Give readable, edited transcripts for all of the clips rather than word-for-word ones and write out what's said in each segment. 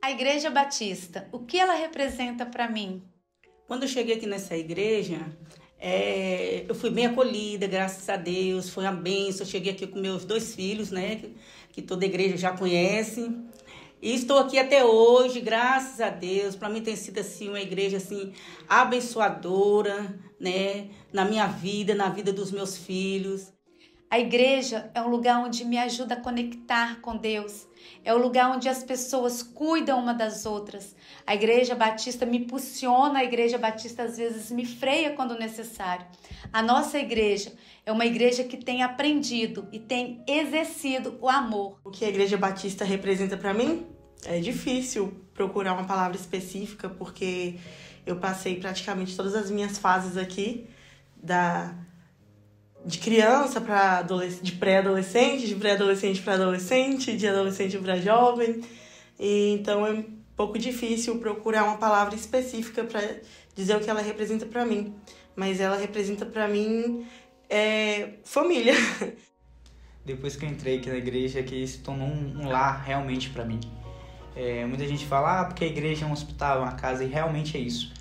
A Igreja Batista, o que ela representa para mim? Quando eu cheguei aqui nessa igreja, eu fui bem acolhida, graças a Deus, foi uma bênção. Eu cheguei aqui com meus 2 filhos, né, que toda igreja já conhece. E estou aqui até hoje, graças a Deus. Para mim tem sido assim, uma igreja assim, abençoadora, né, na minha vida, na vida dos meus filhos. A igreja é um lugar onde me ajuda a conectar com Deus. É o lugar onde as pessoas cuidam uma das outras. A Igreja Batista me impulsiona, a Igreja Batista às vezes me freia quando necessário. A nossa igreja é uma igreja que tem aprendido e tem exercido o amor. O que a Igreja Batista representa para mim? É difícil procurar uma palavra específica, porque eu passei praticamente todas as minhas fases aqui, de criança para de pré-adolescente, de pré-adolescente para adolescente, de adolescente para jovem. E então é um pouco difícil procurar uma palavra específica para dizer o que ela representa para mim. Mas ela representa para mim família. Depois que eu entrei aqui na igreja, que se tornou um lar realmente para mim. Muita gente fala, porque a igreja é um hospital, uma casa, e realmente é isso.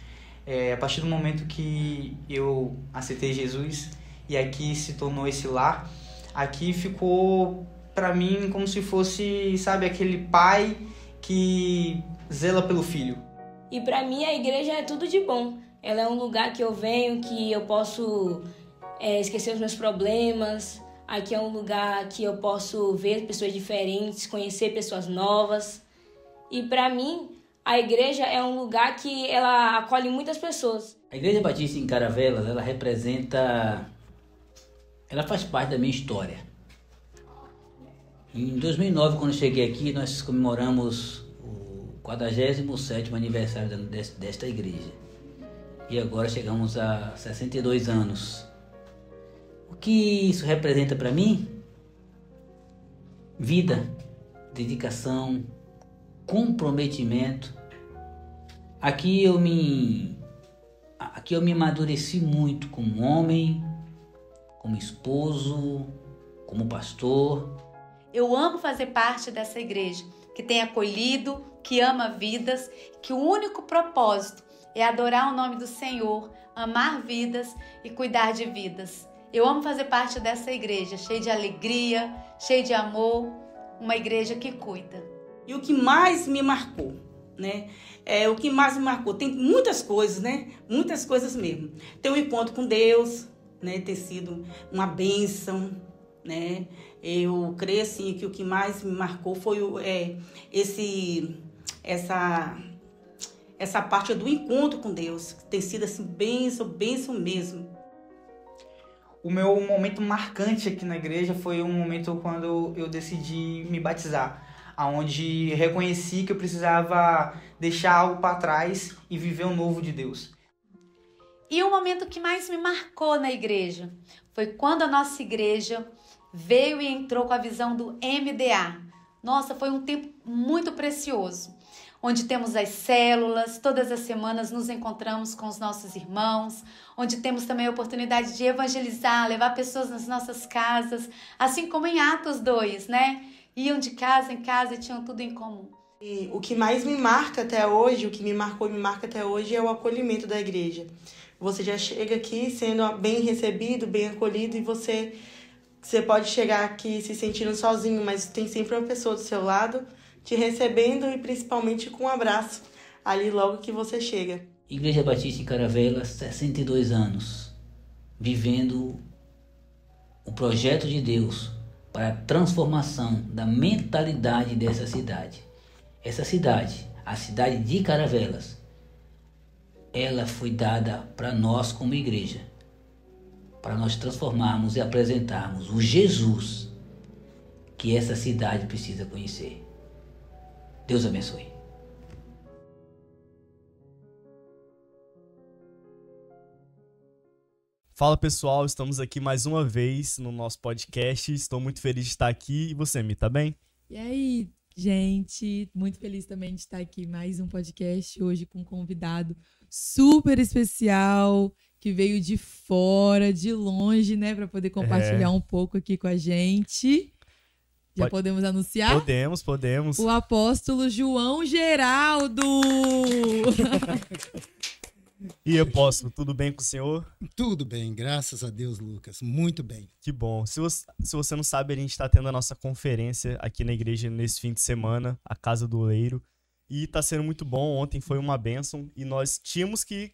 A partir do momento que eu aceitei Jesus, e aqui se tornou esse lar, aqui ficou para mim como se fosse, sabe, aquele pai que zela pelo filho. E para mim a igreja é tudo de bom. Ela é um lugar que eu venho, que eu posso esquecer os meus problemas. Aqui é um lugar que eu posso ver pessoas diferentes, conhecer pessoas novas. E para mim a igreja é um lugar que ela acolhe muitas pessoas. A Igreja Batista em Caravelas, ela faz parte da minha história. Em 2009, quando eu cheguei aqui, nós comemoramos o 47º aniversário desta igreja. E agora chegamos a 62 anos. O que isso representa para mim? Vida, dedicação, comprometimento. Aqui eu me amadureci muito como homem, como esposo, como pastor. Eu amo fazer parte dessa igreja que tem acolhido, que ama vidas, que o único propósito é adorar o nome do Senhor, amar vidas e cuidar de vidas. Eu amo fazer parte dessa igreja, cheia de alegria, cheia de amor, uma igreja que cuida. E o que mais me marcou, né? O que mais me marcou, tem muitas coisas, né? Muitas coisas mesmo. Tem um encontro com Deus, né, ter sido uma bênção, né? Eu creio assim que o que mais me marcou foi essa parte do encontro com Deus, que tem sido assim bênção mesmo. O meu momento marcante aqui na igreja foi um momento quando eu decidi me batizar, onde reconheci que eu precisava deixar algo para trás e viver o novo de Deus. E o momento que mais me marcou na igreja foi quando a nossa igreja veio e entrou com a visão do MDA. Nossa, foi um tempo muito precioso, onde temos as células, todas as semanas nos encontramos com os nossos irmãos, onde temos também a oportunidade de evangelizar, levar pessoas nas nossas casas, assim como em Atos 2, né? Iam de casa em casa e tinham tudo em comum. E o que mais me marca até hoje, o que me marcou e me marca até hoje é o acolhimento da igreja. Você já chega aqui sendo bem recebido, bem acolhido, e você pode chegar aqui se sentindo sozinho, mas tem sempre uma pessoa do seu lado te recebendo, e principalmente com um abraço ali logo que você chega. Igreja Batista em Caravelas, 62 anos, vivendo o projeto de Deus para a transformação da mentalidade dessa cidade. Essa cidade, a cidade de Caravelas, ela foi dada para nós como igreja, para nós transformarmos e apresentarmos o Jesus que essa cidade precisa conhecer. Deus abençoe. Fala pessoal, estamos aqui mais uma vez no nosso podcast. Estou muito feliz de estar aqui. E você, Mi, tá bem? E aí, gente? Muito feliz também de estar aqui mais um podcast hoje com um convidado super especial que veio de fora, de longe, né, para poder compartilhar um pouco aqui com a gente. Já podemos anunciar? Podemos. O apóstolo João Geraldo. E apóstolo, tudo bem com o senhor? Tudo bem, graças a Deus, Lucas. Muito bem. Que bom. Se você não sabe, a gente está tendo a nossa conferência aqui na igreja nesse fim de semana, a Casa do Oleiro. E está sendo muito bom. Ontem foi uma bênção e nós tínhamos que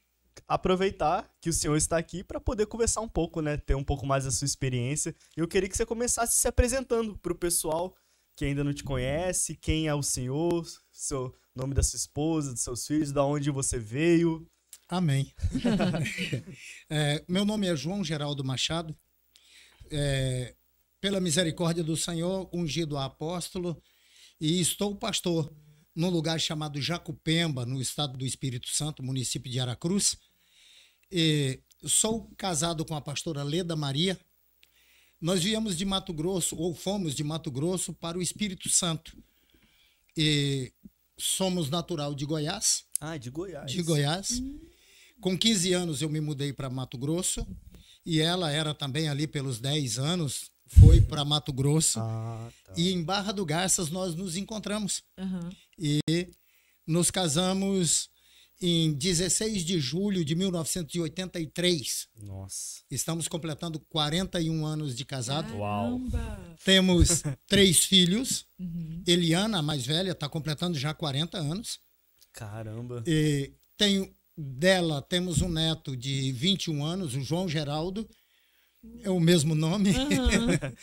aproveitar que o senhor está aqui para poder conversar um pouco, né? Ter um pouco mais da sua experiência. Eu queria que você começasse se apresentando para o pessoal que ainda não te conhece, quem é o senhor, seu nome da sua esposa, dos seus filhos, de onde você veio. Amém. Meu nome é João Geraldo Machado. Pela misericórdia do Senhor, ungido a apóstolo, e estou pastor num lugar chamado Jacupemba, no estado do Espírito Santo, município de Aracruz. Sou casado com a pastora Leda Maria. Nós viemos de Mato Grosso, ou fomos de Mato Grosso para o Espírito Santo. E somos natural de Goiás. Ah, de Goiás. De Goiás. Com 15 anos eu me mudei para Mato Grosso. E ela era também ali pelos 10 anos, foi para Mato Grosso. Tá. E em Barra do Garças nós nos encontramos. Uhum. E nos casamos em 16 de julho de 1983. Nossa. Estamos completando 41 anos de casado. Uau. Temos 3 filhos. Uhum. Eliana, a mais velha, está completando já 40 anos. Caramba. E temos um neto de 21 anos, o João Geraldo. É o mesmo nome. Uhum.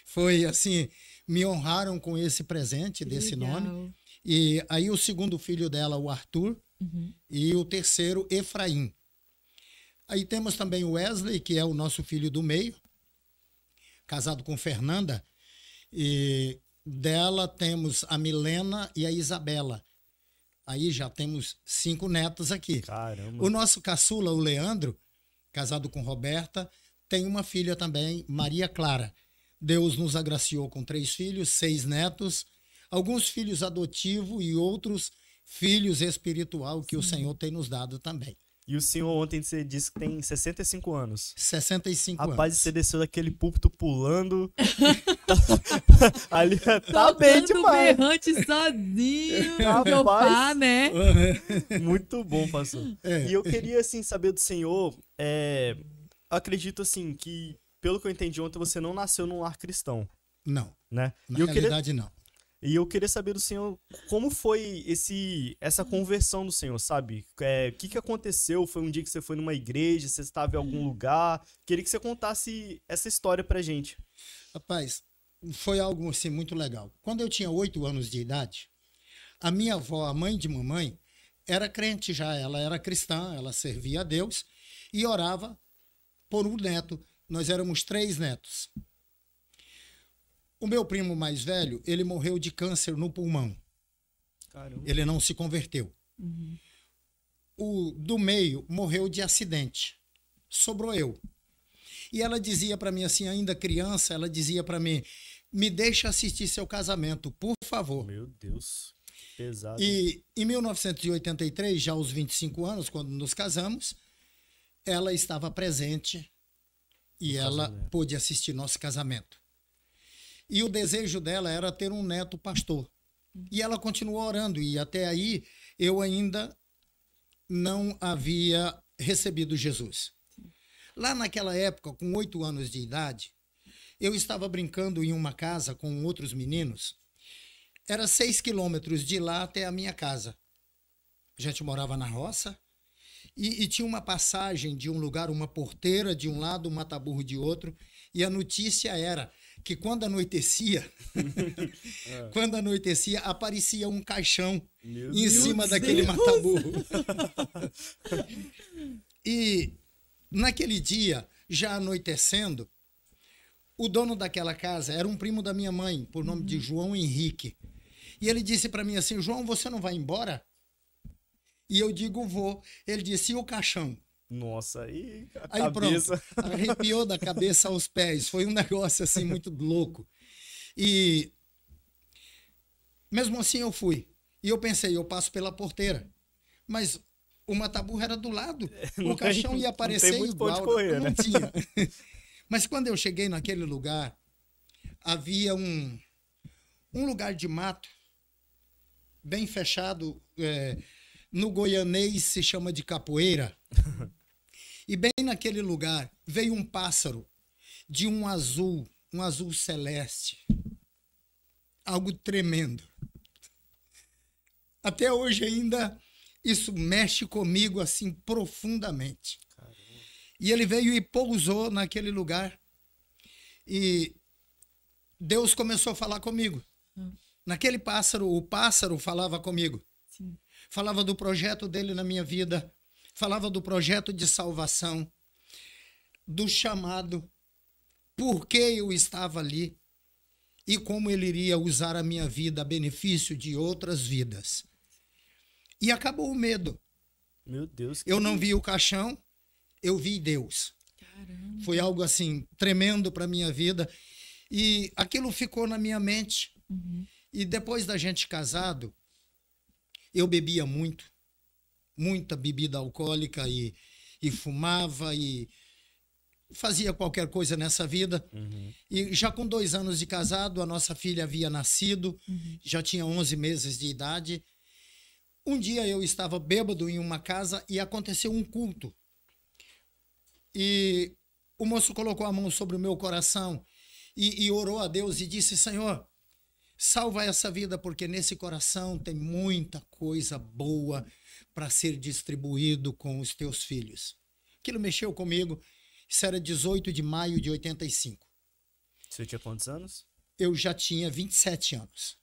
Foi assim, me honraram com esse presente desse Legal. nome. E aí o segundo filho dela, o Arthur, Uhum. e o terceiro, Efraim. Aí temos também o Wesley, que é o nosso filho do meio, casado com Fernanda. E dela temos a Milena e a Isabela. Aí já temos 5 netos aqui. Caramba. O nosso caçula, o Leandro, casado com Roberta, tem uma filha também, Maria Clara. Deus nos agraciou com 3 filhos, 6 netos, alguns filhos adotivos e outros filhos espiritual que o Senhor tem nos dado também. E o senhor ontem você disse que tem 65 anos. 65 Rapaz, anos. você desceu daquele púlpito pulando. Ali tá bem Tocando demais. berrante sozinho. Rapaz. Jofá, né? Muito bom, pastor. E eu queria, assim, saber do senhor, acredito, assim, que, pelo que eu entendi ontem, você não nasceu num lar cristão, Não, né? na E eu queria, realidade não. e eu queria saber do senhor, como foi essa conversão do senhor, sabe? O que aconteceu? Foi um dia que você foi numa igreja, você estava em algum lugar? Queria que você contasse essa história pra gente. Rapaz, foi algo assim muito legal. Quando eu tinha 8 anos de idade, a minha avó, a mãe de mamãe, era crente já, ela era cristã, ela servia a Deus e orava por um neto. Nós éramos 3 netos. O meu primo mais velho, ele morreu de câncer no pulmão. Caramba. Ele não se converteu. Uhum. O do meio morreu de acidente. Sobrou eu. E ela dizia para mim assim, ainda criança, ela dizia para mim, me deixa assistir seu casamento, por favor. Meu Deus, pesado. E em 1983, já aos 25 anos, quando nos casamos, ela estava presente e ela pôde assistir nosso casamento. E o desejo dela era ter um neto pastor. E ela continuou orando, e até aí eu ainda não havia recebido Jesus. Lá naquela época, com 8 anos de idade, eu estava brincando em uma casa com outros meninos. Era 6 quilômetros de lá até a minha casa. A gente morava na roça e tinha uma passagem de um lugar, uma porteira de um lado, um mataburro de outro, e a notícia era que quando anoitecia, aparecia um caixão em cima daquele mataburro. E naquele dia, já anoitecendo, o dono daquela casa era um primo da minha mãe, por nome de João Henrique. E ele disse para mim assim, João, você não vai embora? E eu digo, vou. Ele disse, e o caixão? Nossa, aí a Aí cabeça... pronto, arrepiou da cabeça aos pés. Foi um negócio assim muito louco. E mesmo assim eu fui. E eu pensei, eu passo pela porteira. Mas o mataburro era do lado. O caixão ia aparecer muito igual. ponto de correr, não né? tinha. Mas quando eu cheguei naquele lugar, havia um lugar de mato, bem fechado, no goianês se chama de capoeira. E bem naquele lugar veio um pássaro de um azul celeste. Algo tremendo. Até hoje ainda isso mexe comigo assim profundamente. Caramba. E ele veio e pousou naquele lugar. E Deus começou a falar comigo. Naquele pássaro, o pássaro falava comigo. Sim. Falava do projeto dele na minha vida. Falava do projeto de salvação. Do chamado. Por que eu estava ali. E como ele iria usar a minha vida a benefício de outras vidas. E acabou o medo. Meu Deus. Eu não vi o caixão, eu vi Deus. Caramba. Foi algo assim tremendo para minha vida. E aquilo ficou na minha mente. Uhum. E depois da gente casado, eu bebia muito. Muita bebida alcoólica e fumava e fazia qualquer coisa nessa vida. Uhum. E já com 2 anos de casado, a nossa filha havia nascido. Uhum. Já tinha 11 meses de idade. Um dia eu estava bêbado em uma casa e aconteceu um culto. E o moço colocou a mão sobre o meu coração e orou a Deus e disse: Senhor, salva essa vida, porque nesse coração tem muita coisa boa para ser distribuído com os teus filhos. Aquilo mexeu comigo. Isso era 18 de maio de 85. Você tinha quantos anos? Eu já tinha 27 anos.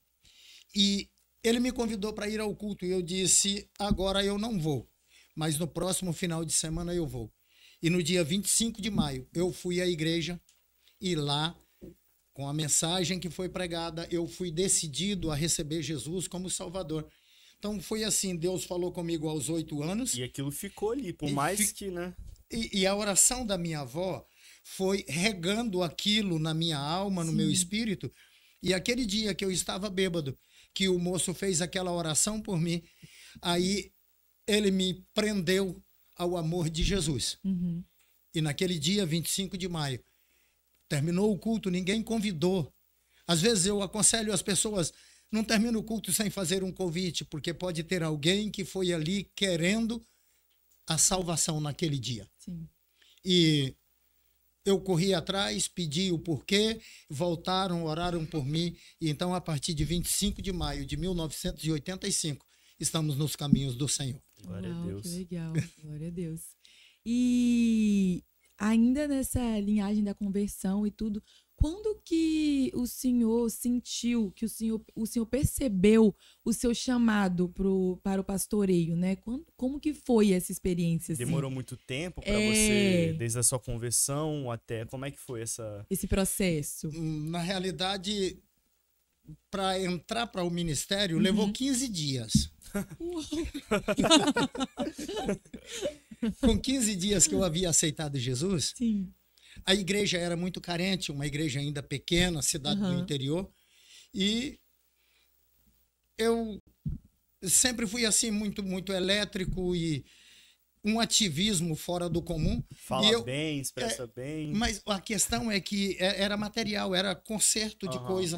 E ele me convidou para ir ao culto e eu disse: agora eu não vou, mas no próximo final de semana eu vou. E no dia 25 de maio eu fui à igreja e lá, com a mensagem que foi pregada, eu fui decidido a receber Jesus como Salvador. Então foi assim, Deus falou comigo aos 8 anos. E aquilo ficou ali, por mais que, né? E a oração da minha avó foi regando aquilo na minha alma, no meu espírito. E aquele dia que eu estava bêbado, que o moço fez aquela oração por mim, aí ele me prendeu ao amor de Jesus. Uhum. E naquele dia, 25 de maio, terminou o culto, ninguém convidou. Às vezes eu aconselho as pessoas, não termina o culto sem fazer um convite, porque pode ter alguém que foi ali querendo a salvação naquele dia. Sim. E eu corri atrás, pedi o porquê, voltaram, oraram por mim. E então, a partir de 25 de maio de 1985, estamos nos caminhos do Senhor. Glória a Deus. Que legal. Glória a Deus. E ainda nessa linhagem da conversão e tudo, quando que o senhor sentiu, que o senhor percebeu o seu chamado para o pastoreio, né? Como que foi essa experiência? Assim? Demorou muito tempo para você, desde a sua conversão até... Como é que foi esse processo? Na realidade, para entrar para o ministério, levou 15 dias. Com 15 dias que eu havia aceitado Jesus... Sim. A igreja era muito carente, uma igreja ainda pequena, cidade do interior. E eu sempre fui assim, muito, muito elétrico e um ativismo fora do comum. Fala bem, expressa bem. Mas a questão é que era material, era conserto de coisa.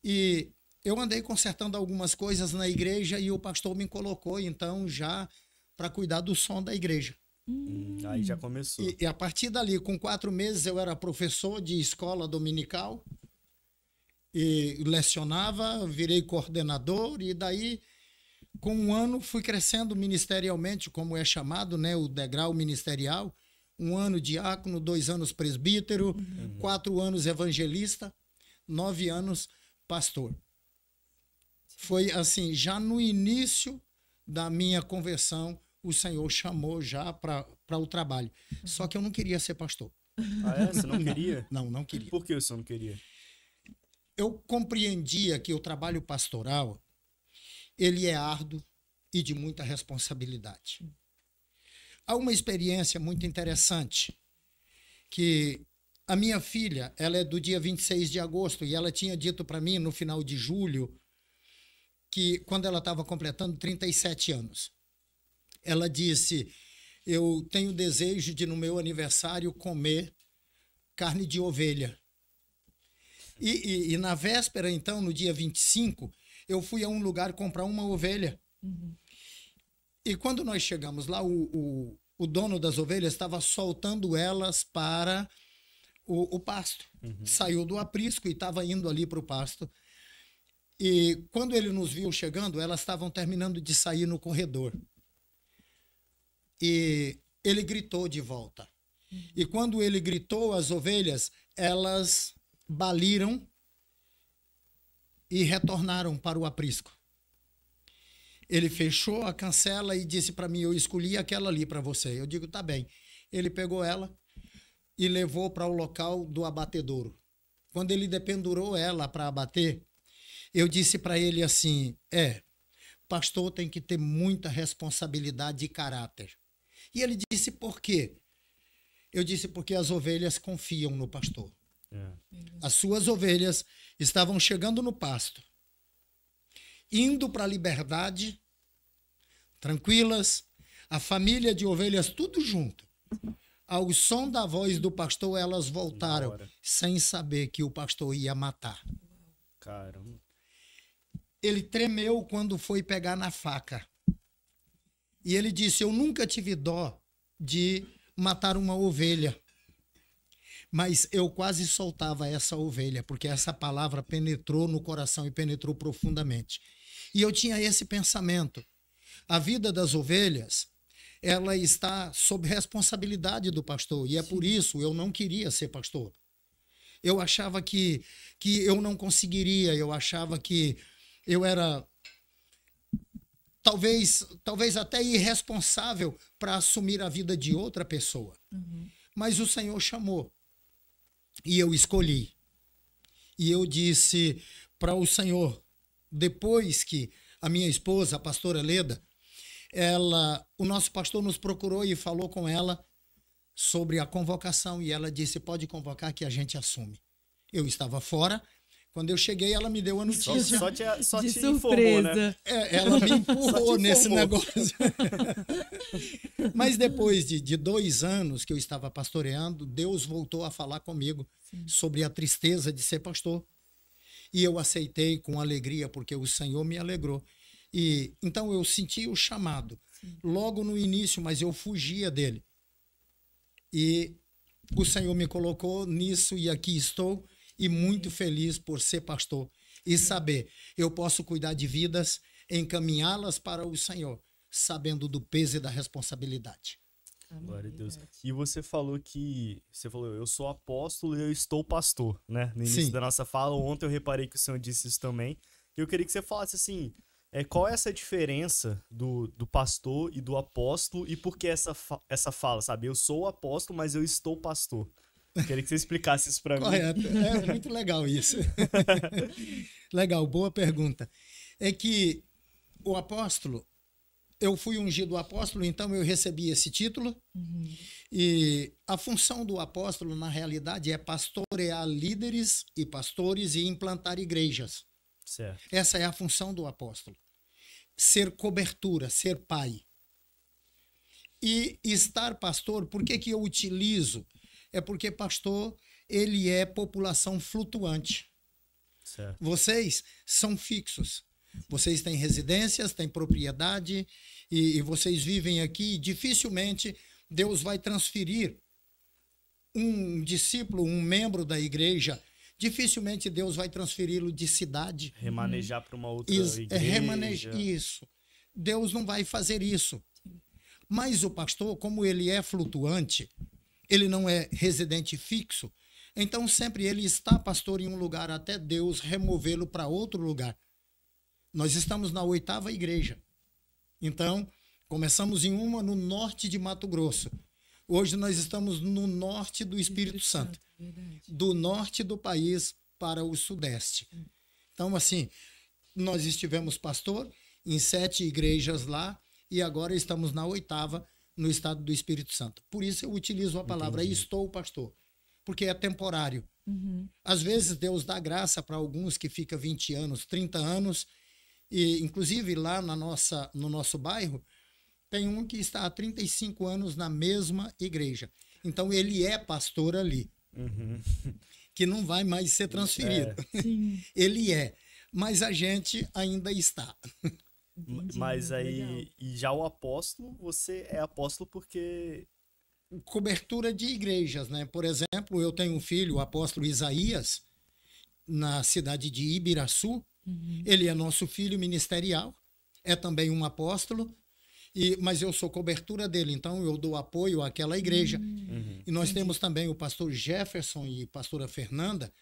E eu andei consertando algumas coisas na igreja e o pastor me colocou, então, já para cuidar do som da igreja. Aí já começou. E a partir dali, com 4 meses, eu era professor de escola dominical e lecionava, virei coordenador e daí, com 1 ano, fui crescendo ministerialmente, como é chamado, né, o degrau ministerial. 1 ano diácono, 2 anos presbítero, 4 anos evangelista, 9 anos pastor. Foi assim, já no início da minha conversão, o Senhor chamou já para o trabalho. Só que eu não queria ser pastor. Ah, é? Você não queria? Não queria. Por que você não queria? Eu compreendia que o trabalho pastoral, ele é árduo e de muita responsabilidade. Há uma experiência muito interessante, que a minha filha, ela é do dia 26 de agosto, e ela tinha dito para mim, no final de julho, que quando ela estava completando 37 anos, ela disse: eu tenho desejo de, no meu aniversário, comer carne de ovelha. E na véspera, então, no dia 25, eu fui a um lugar comprar uma ovelha. E quando nós chegamos lá, o dono das ovelhas estava soltando elas para o pasto. Saiu do aprisco e estava indo ali para o pasto. E quando ele nos viu chegando, elas estavam terminando de sair no corredor. E ele gritou de volta. E quando ele gritou, as ovelhas, elas baliram e retornaram para o aprisco. Ele fechou a cancela e disse para mim, eu escolhi aquela ali para você. Eu digo, tá bem. Ele pegou ela e levou para o local do abatedouro. Quando ele dependurou ela para abater, eu disse para ele assim, pastor tem que ter muita responsabilidade e caráter. E ele disse, por quê? Eu disse, porque as ovelhas confiam no pastor. As suas ovelhas estavam chegando no pasto, indo para a liberdade, tranquilas, a família de ovelhas tudo junto. Ao som da voz do pastor, elas voltaram, sem saber que o pastor ia matar. Caramba. Ele tremeu quando foi pegar na faca. E ele disse, eu nunca tive dó de matar uma ovelha. Mas eu quase soltava essa ovelha, porque essa palavra penetrou no coração e penetrou profundamente. E eu tinha esse pensamento. A vida das ovelhas, ela está sob responsabilidade do pastor. E é por isso eu não queria ser pastor. Eu achava que eu não conseguiria, eu achava que eu era talvez até irresponsável para assumir a vida de outra pessoa. Mas o Senhor chamou. E eu escolhi. E eu disse para o Senhor, depois que a minha esposa, a pastora Leda, o nosso pastor nos procurou e falou com ela sobre a convocação. E ela disse, pode convocar que a gente assume. Eu estava fora. Quando eu cheguei, ela me deu a notícia. Só de te surpresa. informou, né? Ela me empurrou nesse negócio. Mas depois de 2 anos que eu estava pastoreando, Deus voltou a falar comigo sobre a tristeza de ser pastor. E eu aceitei com alegria, porque o Senhor me alegrou. E então eu senti o chamado logo no início, mas eu fugia dele. E o Senhor me colocou nisso e aqui estou. E muito feliz por ser pastor e saber, eu posso cuidar de vidas, encaminhá-las para o Senhor, sabendo do peso e da responsabilidade. Glória a Deus. E você falou, eu sou apóstolo e eu estou pastor, né? No início da nossa fala, ontem eu reparei que o Senhor disse isso também. E eu queria que você falasse assim, qual é essa diferença do pastor e do apóstolo e por que essa fala, sabe? Eu sou apóstolo, mas eu estou pastor. Queria que você explicasse isso para mim. Correto. É muito legal isso. Legal, boa pergunta. É que o apóstolo, eu fui ungido apóstolo, então eu recebi esse título. E a função do apóstolo, na realidade, é pastorear líderes e pastores e implantar igrejas. Certo. Essa é a função do apóstolo. Ser cobertura, ser pai. E estar pastor, por que eu utilizo? É porque pastor, ele é população flutuante. Certo. Vocês são fixos. Vocês têm residências, têm propriedade e vocês vivem aqui. Dificilmente Deus vai transferir um discípulo, um membro da igreja. Dificilmente Deus vai transferi-lo de cidade. Remanejar para uma outra igreja. Isso. Deus não vai fazer isso. Mas o pastor, como ele é flutuante, ele não é residente fixo, então sempre ele está pastor em um lugar até Deus removê-lo para outro lugar. Nós estamos na 8ª igreja. Então, começamos em uma no norte de Mato Grosso. Hoje nós estamos no norte do Espírito Santo. Do norte do país para o sudeste. Então, assim, nós estivemos pastor em 7 igrejas lá e agora estamos na 8ª no estado do Espírito Santo. Por isso eu utilizo a palavra estou pastor, porque é temporário. Às vezes Deus dá graça para alguns que ficam 20 anos, 30 anos, e inclusive lá no nosso bairro, tem um que está há 35 anos na mesma igreja. Então ele é pastor ali. que não vai mais ser transferido. Sim. Ele é, mas a gente ainda está. Entendi, Mas aí, legal. e já o apóstolo, você é apóstolo porque... Cobertura de igrejas, né? Por exemplo, eu tenho um filho, o apóstolo Isaías, na cidade de Ibiraçu. Ele é nosso filho ministerial, é também um apóstolo, mas eu sou cobertura dele, então eu dou apoio àquela igreja. E nós temos também o pastor Jefferson e a pastora Fernanda,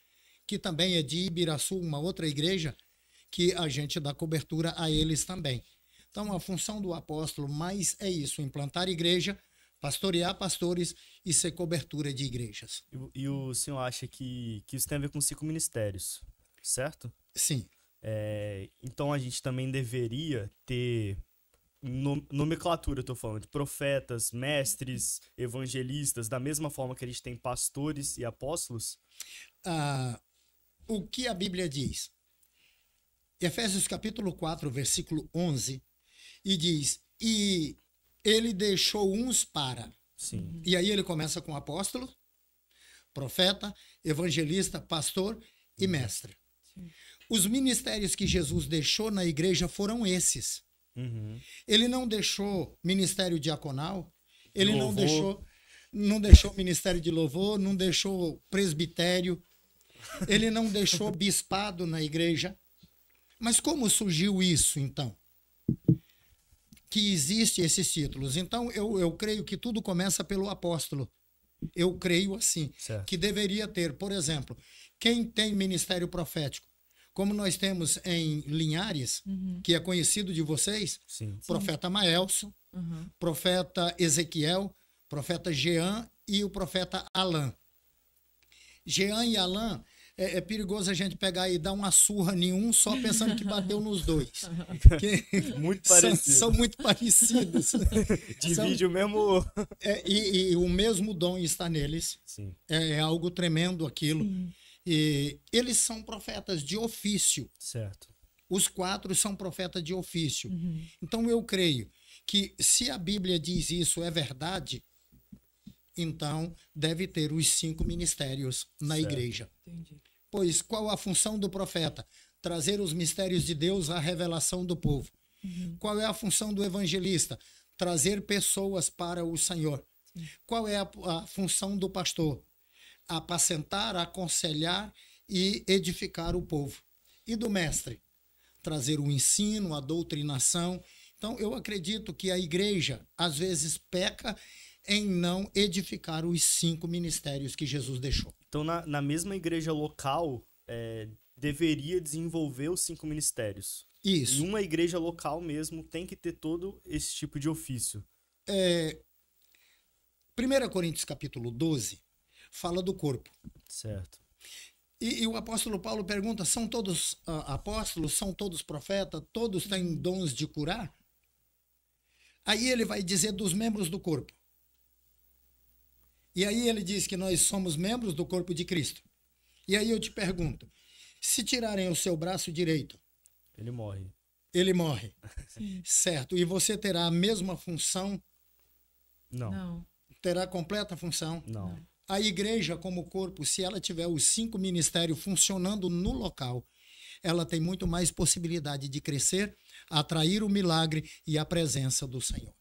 que também é de Ibiraçu, uma outra igreja, que a gente dá cobertura a eles também. Então, a função do apóstolo mais é isso, implantar igreja, pastorear pastores e ser cobertura de igrejas. E o senhor acha que isso tem a ver com 5 ministérios, certo? Sim. Então a gente também deveria ter nomenclatura, eu tô falando, de profetas, mestres, evangelistas, da mesma forma que a gente tem pastores e apóstolos? O que a Bíblia diz? Efésios capítulo 4, versículo 11, e diz, e ele deixou uns para. Sim. E aí ele começa com apóstolo, profeta, evangelista, pastor e mestre. Os ministérios que Jesus deixou na igreja foram esses. Ele não deixou ministério diaconal, ele não deixou ministério de louvor, não deixou presbitério, ele não deixou bispado na igreja. Mas como surgiu isso, então? Que existem esses títulos. Então, eu creio que tudo começa pelo apóstolo. Eu creio assim, certo, que deveria ter, por exemplo, quem tem ministério profético, como nós temos em Linhares, que é conhecido de vocês, sim, profeta Maelson, profeta Ezequiel, profeta Jean e o profeta Alain. Jean e Alain, é perigoso a gente pegar e dar uma surra em um só pensando que bateu nos dois. muito parecido. São muito parecidos. Divide o mesmo... E o mesmo dom está neles. Sim. É algo tremendo aquilo. E eles são profetas de ofício. Certo. Os 4 são profetas de ofício. Então eu creio que se a Bíblia diz isso é verdade, então deve ter os 5 ministérios na igreja. Entendi. Pois qual a função do profeta? Trazer os mistérios de Deus à revelação do povo. Qual é a função do evangelista? Trazer pessoas para o Senhor. Qual é a função do pastor? Apacentar, aconselhar e edificar o povo. E do mestre? Trazer o ensino, a doutrinação. Então, eu acredito que a igreja, às vezes, peca em não edificar os 5 ministérios que Jesus deixou. Então, na mesma igreja local, deveria desenvolver os 5 ministérios. Isso. E uma igreja local mesmo tem que ter todo esse tipo de ofício. 1 Coríntios capítulo 12 fala do corpo. Certo. E o apóstolo Paulo pergunta, são todos apóstolos, são todos profetas, todos têm dons de curar? Aí ele vai dizer dos membros do corpo. E aí ele diz que nós somos membros do corpo de Cristo. E aí eu te pergunto, se tirarem o seu braço direito, ele morre. Ele morre. Certo. E você terá a mesma função? Não. Terá completa função? Não. A igreja como corpo, se ela tiver os 5 ministérios funcionando no local, ela tem muito mais possibilidade de crescer, atrair o milagre e a presença do Senhor.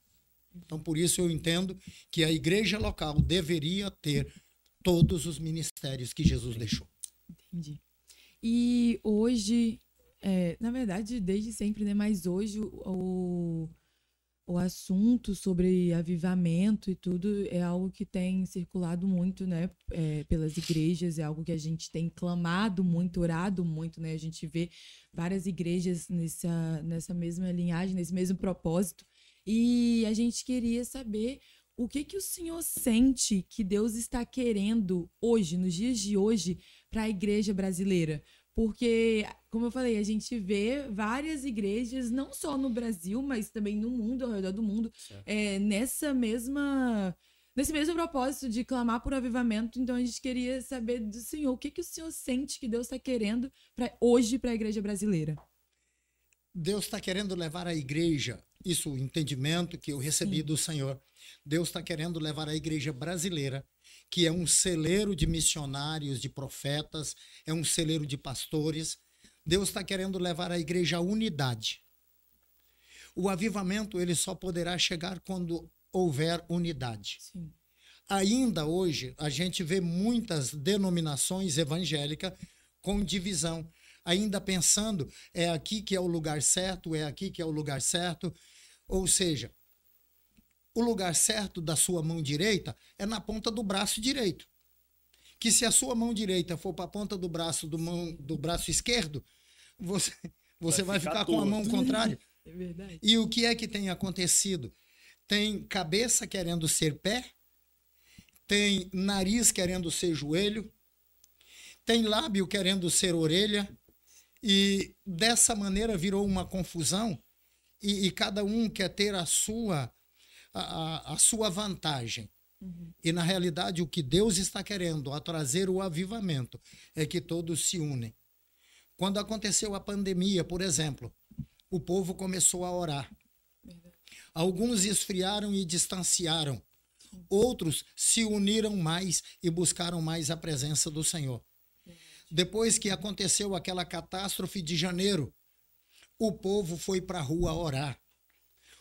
Então, por isso eu entendo que a igreja local deveria ter todos os ministérios que Jesus deixou. Entendi. E hoje, na verdade, desde sempre, né? Mas hoje o assunto sobre avivamento e tudo é algo que tem circulado muito, né? Pelas igrejas, é algo que a gente tem clamado muito, orado muito, né? A gente vê várias igrejas nessa mesma linhagem, nesse mesmo propósito. E a gente queria saber o que o senhor sente que Deus está querendo hoje, nos dias de hoje, para a igreja brasileira. Porque, como eu falei, a gente vê várias igrejas, não só no Brasil, mas também no mundo, ao redor do mundo, nesse mesmo propósito de clamar por avivamento. Então, a gente queria saber do senhor, o que o senhor sente que Deus está querendo hoje para a igreja brasileira? Deus está querendo levar a igreja, isso o entendimento que eu recebi do Senhor, Deus está querendo levar a igreja brasileira, que é um celeiro de missionários, de profetas, é um celeiro de pastores. Deus está querendo levar a igreja à unidade. O avivamento ele só poderá chegar quando houver unidade. Sim. Ainda hoje, a gente vê muitas denominações evangélicas com divisão, ainda pensando, é aqui que é o lugar certo, é aqui que é o lugar certo. Ou seja, o lugar certo da sua mão direita é na ponta do braço direito. Que se a sua mão direita for para a ponta do braço esquerdo, você vai ficar com a mão contrária. É verdade. E o que é que tem acontecido? Tem cabeça querendo ser pé, tem nariz querendo ser joelho, tem lábio querendo ser orelha, e dessa maneira virou uma confusão, e cada um quer ter a sua vantagem. E na realidade o que Deus está querendo, a trazer o avivamento, é que todos se unem. Quando aconteceu a pandemia, por exemplo, o povo começou a orar. Alguns esfriaram e distanciaram. Outros se uniram mais e buscaram mais a presença do Senhor. Depois que aconteceu aquela catástrofe de janeiro, o povo foi para a rua orar.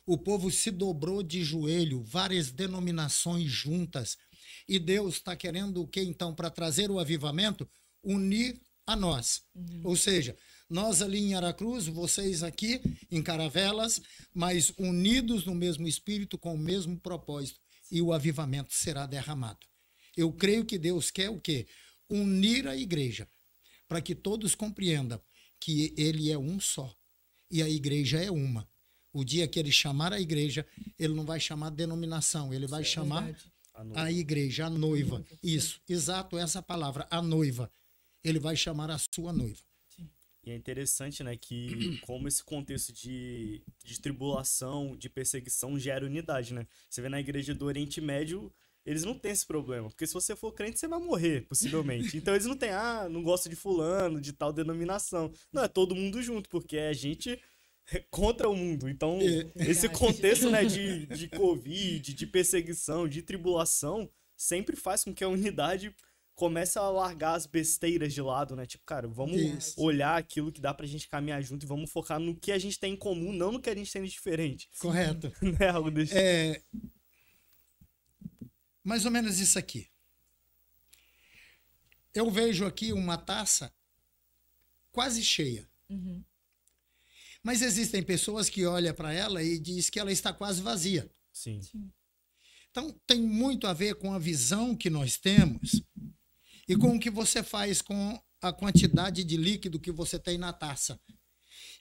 O povo se dobrou de joelho, várias denominações juntas. E Deus está querendo o que então? Para trazer o avivamento, unir a nós. Ou seja, nós ali em Aracruz, vocês aqui em Caravelas, mas unidos no mesmo espírito, com o mesmo propósito. E o avivamento será derramado. Eu creio que Deus quer o quê? Unir a igreja, para que todos compreendam que ele é um só e a igreja é uma. O dia que ele chamar a igreja, ele não vai chamar denominação, ele vai chamar a igreja, a noiva. Isso, exato, essa palavra, a noiva. Ele vai chamar a sua noiva. E é interessante, né, que como esse contexto de tribulação, de perseguição gera unidade, né? Você vê na igreja do Oriente Médio, eles não têm esse problema, porque se você for crente, você vai morrer, possivelmente. Então eles não têm, não gosto de fulano, de tal denominação. Não, é todo mundo junto, porque é gente contra o mundo. Então, esse contexto, né, de Covid, de perseguição, de tribulação, sempre faz com que a unidade comece a largar as besteiras de lado, né? Tipo, cara, vamos olhar aquilo que dá pra gente caminhar junto e vamos focar no que a gente tem em comum, não no que a gente tem de diferente. Correto. Né? Algo desse... Mais ou menos isso aqui. Eu vejo aqui uma taça quase cheia. Mas existem pessoas que olham para ela e dizem que ela está quase vazia. Sim. Então, tem muito a ver com a visão que nós temos e com o que você faz com a quantidade de líquido que você tem na taça.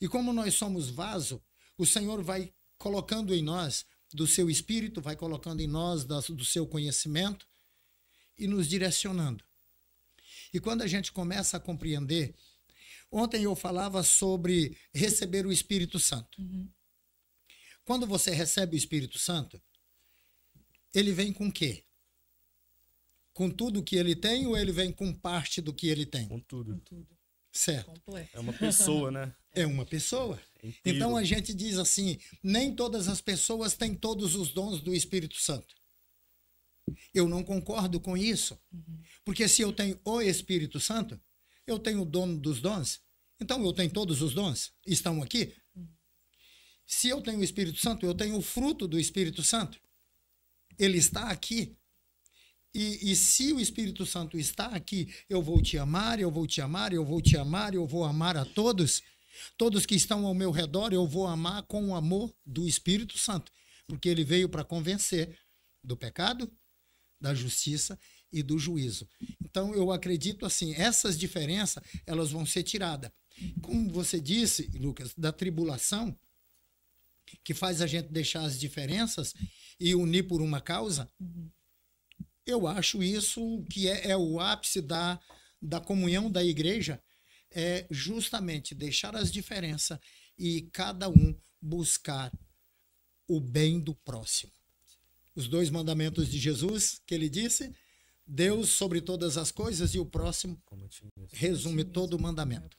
E como nós somos vaso, o Senhor vai colocando em nós do seu espírito, vai colocando em nós do seu conhecimento e nos direcionando. E quando a gente começa a compreender, ontem eu falava sobre receber o Espírito Santo. Quando você recebe o Espírito Santo, ele vem com o quê? Com tudo que ele tem ou ele vem com parte do que ele tem? Com tudo. Certo. Completo. É uma pessoa, né? É uma pessoa. Inteiro. Então a gente diz assim, nem todas as pessoas têm todos os dons do Espírito Santo. Eu não concordo com isso. Porque se eu tenho o Espírito Santo, eu tenho o dono dos dons. Então eu tenho todos os dons. Estão aqui. Se eu tenho o Espírito Santo, eu tenho o fruto do Espírito Santo. Ele está aqui. E se o Espírito Santo está aqui, eu vou te amar, eu vou te amar, eu vou te amar, eu vou amar a todos. Todos que estão ao meu redor, eu vou amar com o amor do Espírito Santo. Porque ele veio para convencer do pecado, da justiça e do juízo. Então, eu acredito assim, essas diferenças, elas vão ser tiradas. Como você disse, Lucas, da tribulação, que faz a gente deixar as diferenças e unir por uma causa, eu acho isso que é o ápice da comunhão da igreja, é justamente deixar as diferenças e cada um buscar o bem do próximo. Os 2 mandamentos de Jesus, que ele disse, Deus sobre todas as coisas e o próximo, resume todo o mandamento.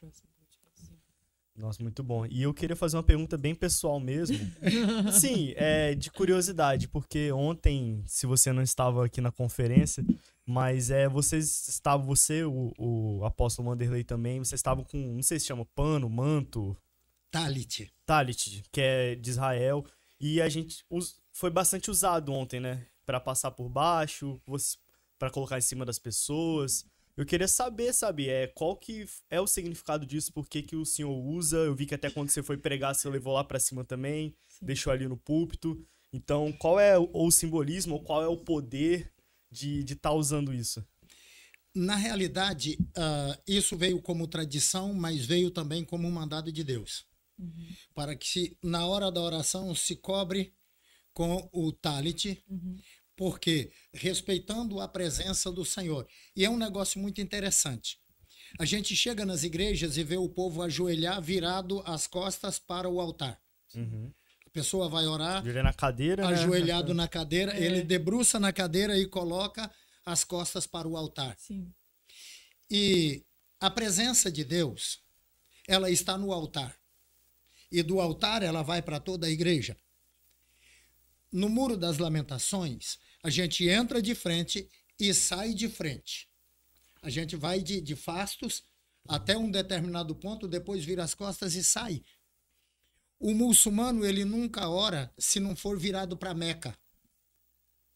Nossa, muito bom. E eu queria fazer uma pergunta bem pessoal mesmo. Sim, de curiosidade, porque ontem, se você não estava aqui na conferência, Mas vocês estavam, o apóstolo Wanderley também, vocês estavam com, não sei se chama pano, manto, Talit, que é de Israel, e a gente foi bastante usado ontem, né? Para passar por baixo, para colocar em cima das pessoas. Eu queria saber, qual que é o significado disso, por que o senhor usa? Eu vi que até quando você foi pregar, você levou lá para cima também, deixou ali no púlpito. Então, qual é o simbolismo, ou qual é o poder de estar usando isso? Na realidade, isso veio como tradição, mas veio também como um mandado de Deus. Para que na hora da oração se cobre com o talit, porque respeitando a presença do Senhor. E é um negócio muito interessante. A gente chega nas igrejas e vê o povo ajoelhar virado as costas para o altar. A pessoa vai orar, na cadeira, ajoelhado na cadeira, ele debruça na cadeira e coloca as costas para o altar. Sim. E a presença de Deus, ela está no altar. E do altar ela vai para toda a igreja. No Muro das Lamentações, a gente entra de frente e sai de frente. A gente vai de fastos até um determinado ponto, depois vira as costas e sai. O muçulmano, ele nunca ora se não for virado para Meca.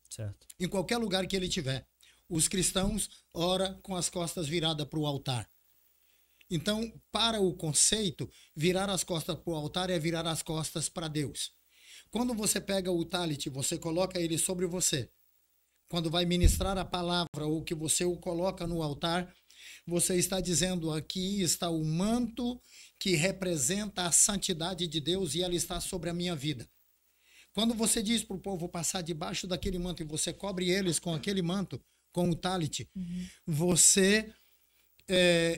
Certo. Em qualquer lugar que ele tiver. Os cristãos oram com as costas viradas para o altar. Então, para o conceito, virar as costas para o altar é virar as costas para Deus. Quando você pega o talit, você coloca ele sobre você. Quando vai ministrar a palavra ou que você o coloca no altar, você está dizendo: aqui está o manto que representa a santidade de Deus e ela está sobre a minha vida. Quando você diz para o povo passar debaixo daquele manto e você cobre eles com aquele manto, com o talit, você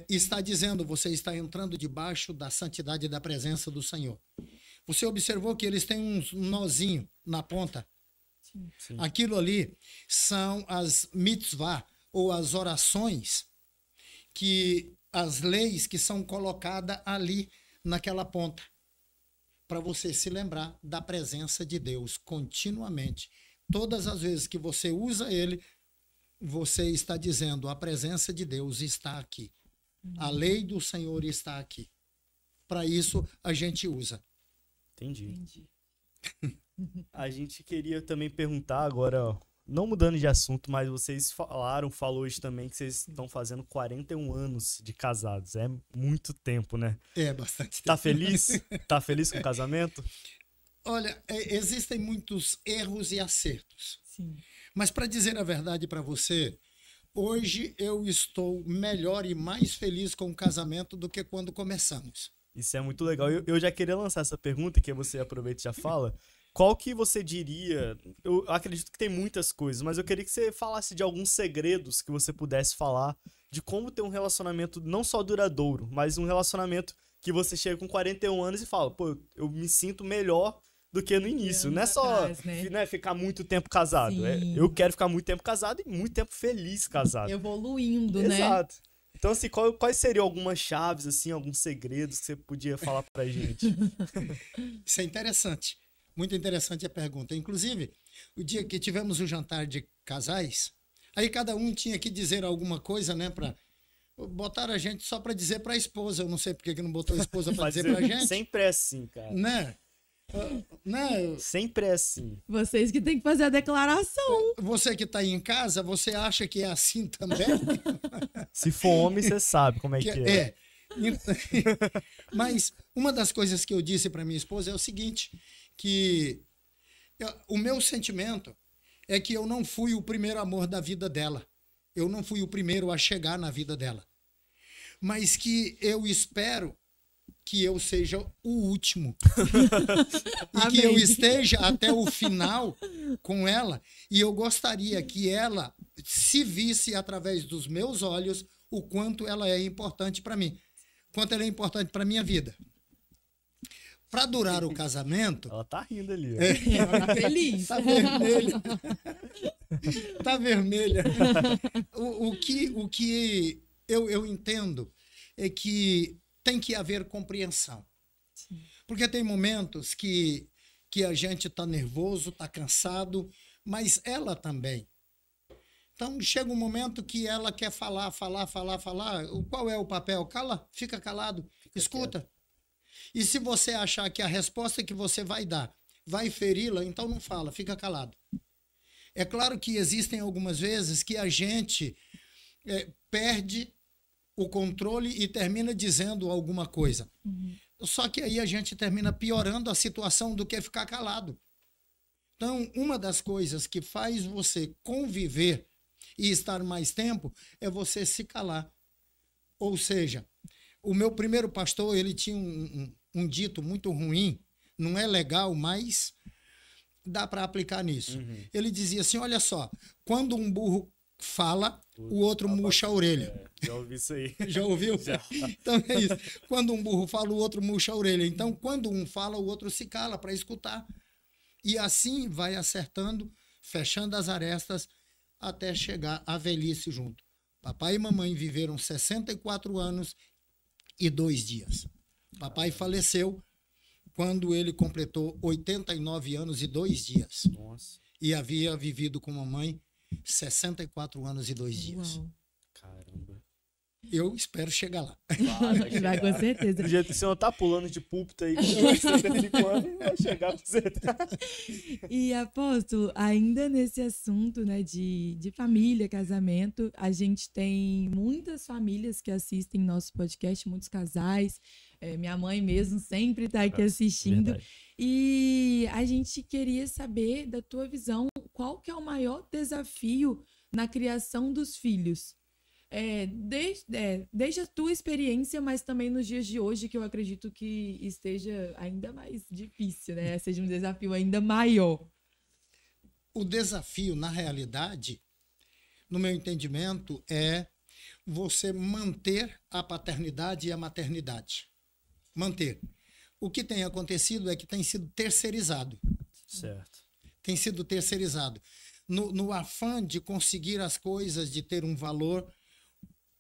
está dizendo, você está entrando debaixo da santidade e da presença do Senhor. Você observou que eles têm um nozinho na ponta? Sim. Aquilo ali são as mitzvah, ou as orações, as leis que são colocadas ali naquela ponta, para você se lembrar da presença de Deus continuamente. Todas as vezes que você usa ele, você está dizendo: a presença de Deus está aqui. A lei do Senhor está aqui. Para isso a gente usa. Entendi. A gente queria também perguntar agora, ó, não mudando de assunto, mas vocês falou hoje também que vocês estão fazendo 41 anos de casados. É muito tempo, né? É bastante tempo. Tá feliz? Tá feliz com o casamento? Olha, existem muitos erros e acertos. Sim. Mas para dizer a verdade para você, hoje eu estou melhor e mais feliz com o casamento do que quando começamos. Isso é muito legal. Eu já queria lançar essa pergunta, que você aproveita e já fala. Qual que você diria... Eu acredito que tem muitas coisas, mas eu queria que você falasse de alguns segredos que você pudesse falar de como ter um relacionamento não só duradouro, mas um relacionamento que você chega com 41 anos e fala: pô, eu me sinto melhor do que no início. Não é só né, ficar muito tempo casado. Eu quero ficar muito tempo casado e muito tempo feliz casado. Evoluindo, né? Exato. Então, assim, quais seriam algumas chaves, assim, alguns segredos que você podia falar pra gente? Isso é interessante. Muito interessante a pergunta. Inclusive, o dia que tivemos o jantar de casais, aí cada um tinha que dizer alguma coisa, né, pra... Botaram a gente só para dizer para a esposa. Eu não sei porque que não botou a esposa para dizer pra gente. Sempre é assim, cara. Né? Sempre é assim. Vocês que têm que fazer a declaração. Você que está aí em casa, você acha que é assim também? Se for homem, você sabe como é que é. Mas uma das coisas que eu disse para minha esposa é o seguinte, que o meu sentimento é que eu não fui o primeiro amor da vida dela. Eu não fui o primeiro a chegar na vida dela. Mas que eu espero que eu seja o último. E que eu esteja até o final com ela. E eu gostaria que ela se visse através dos meus olhos o quanto ela é importante para mim. Quanto ela é importante para minha vida. Para durar o casamento... Ela tá rindo ali. Ó. Ela tá feliz. Tá vermelha. Tá vermelha. O que eu entendo é que tem que haver compreensão. Sim. Porque tem momentos que a gente está nervoso, está cansado, mas ela também. Então, chega um momento que ela quer falar. Qual é o papel? Cala, fica calado, escuta. Quieto. E se você achar que a resposta que você vai dar vai feri-la, então não fala, fica calado. É claro que existem algumas vezes que a gente perde o controle e termina dizendo alguma coisa. Só que aí a gente termina piorando a situação do que ficar calado. Então, uma das coisas que faz você conviver e estar mais tempo é você se calar. Ou seja, o meu primeiro pastor, ele tinha um dito muito ruim, não é legal, mas dá para aplicar nisso. Ele dizia assim, olha só, quando um burro fala, o outro murcha a orelha. Já ouvi isso aí. Já ouviu? Já. Então é isso. Quando um burro fala, o outro murcha a orelha. Então, quando um fala, o outro se cala para escutar. E assim vai acertando, fechando as arestas, até chegar à velhice junto. Papai e mamãe viveram 64 anos e 2 dias. Papai faleceu quando ele completou 89 anos e 2 dias. Nossa. E havia vivido com mamãe 64 anos e 2 dias. Uau. Caramba. Eu espero chegar lá. Vai com certeza. Do jeito que o senhor tá pulando de púlpito aí, com 75 anos, vai chegar com certeza. E, apóstolo, ainda nesse assunto, né, de família, casamento, a gente tem muitas famílias que assistem nosso podcast, muitos casais. Minha mãe mesmo sempre está aqui assistindo. Verdade. E a gente queria saber da tua visão, qual que é o maior desafio na criação dos filhos? Desde a tua experiência, mas também nos dias de hoje, que eu acredito que esteja ainda mais difícil, né? Seja um desafio ainda maior. O desafio, na realidade, no meu entendimento, é você manter a paternidade e a maternidade. Manter. O que tem acontecido é que tem sido terceirizado. Certo. Tem sido terceirizado. No afã de conseguir as coisas, de ter um valor,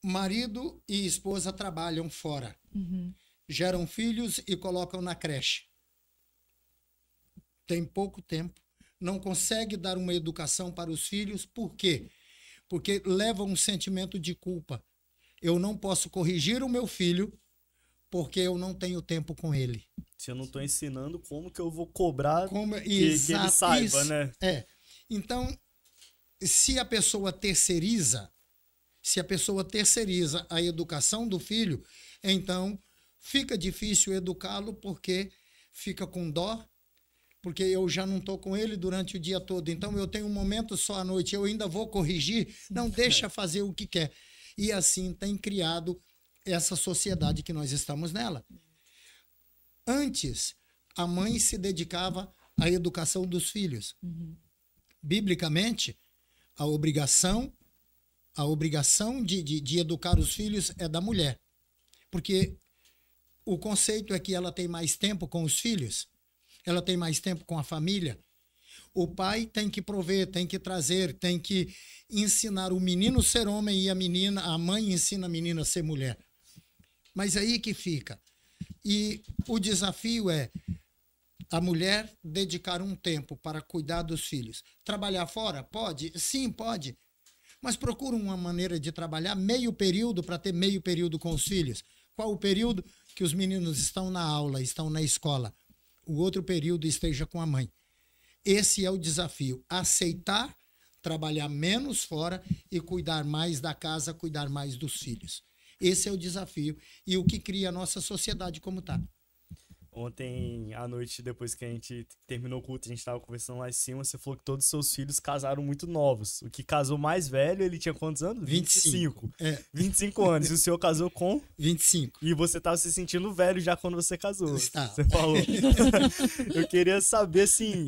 marido e esposa trabalham fora. Geram filhos e colocam na creche. Tem pouco tempo. Não consegue dar uma educação para os filhos. Por quê? Porque leva um sentimento de culpa. Eu não posso corrigir o meu filho porque eu não tenho tempo com ele. Se eu não estou ensinando, como que eu vou cobrar que ele Exato, saiba, isso, né? Então, se a pessoa terceiriza a educação do filho, então fica difícil educá-lo porque fica com dó, porque eu já não estou com ele durante o dia todo, então eu tenho um momento só à noite, eu ainda vou corrigir, não deixa fazer o que quer. E assim tem criado essa sociedade que nós estamos nela. Antes, a mãe se dedicava à educação dos filhos. Biblicamente, a obrigação de educar os filhos é da mulher. Porque o conceito é que ela tem mais tempo com os filhos, ela tem mais tempo com a família. O pai tem que prover, tem que trazer, tem que ensinar o menino a ser homem e a mãe ensina a menina a ser mulher. Mas aí que fica. E o desafio é a mulher dedicar um tempo para cuidar dos filhos. Trabalhar fora? Pode? Sim, pode. Mas procura uma maneira de trabalhar meio período para ter meio período com os filhos. Qual o período? Que os meninos estão na aula, estão na escola. O outro período esteja com a mãe. Esse é o desafio. Aceitar, trabalhar menos fora e cuidar mais da casa, cuidar mais dos filhos. Esse é o desafio e o que cria a nossa sociedade como está. Ontem à noite, depois que a gente terminou o culto, a gente estava conversando lá em cima, você falou que todos os seus filhos casaram muito novos. O que casou mais velho, ele tinha quantos anos? 25. 25 anos. E o senhor casou com? 25. E você estava se sentindo velho já quando você casou. Está. Você falou. Eu queria saber, assim,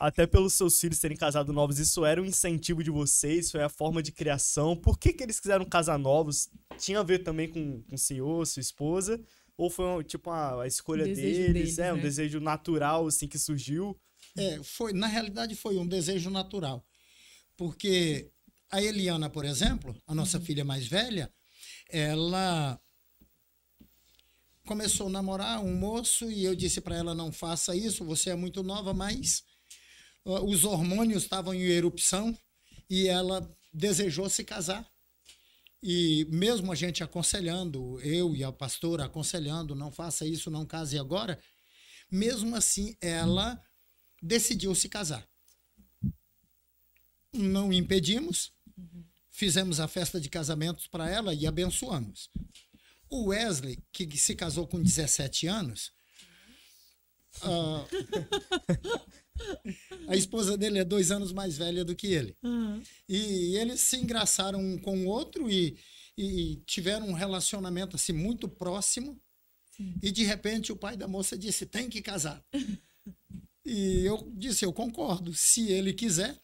até pelos seus filhos terem casado novos, isso era um incentivo de vocês? Foi a forma de criação? Por que eles quiseram casar novos? Tinha a ver também com o senhor, sua esposa? Ou foi tipo a escolha deles, um desejo natural assim que surgiu? Na realidade foi um desejo natural. Porque a Eliana, por exemplo, a nossa filha mais velha, ela começou a namorar um moço e eu disse para ela, não faça isso, você é muito nova, mas os hormônios estavam em erupção e ela desejou se casar. E mesmo a gente aconselhando, eu e a pastora aconselhando, não faça isso, não case agora, mesmo assim ela decidiu se casar. Não impedimos, fizemos a festa de casamentos para ela e abençoamos. O Wesley, que se casou com 17 anos, a esposa dele é 2 anos mais velha do que ele. E eles se engraçaram um com o outro e tiveram um relacionamento assim muito próximo. E de repente o pai da moça disse, tem que casar. E eu disse, eu concordo, se ele quiser.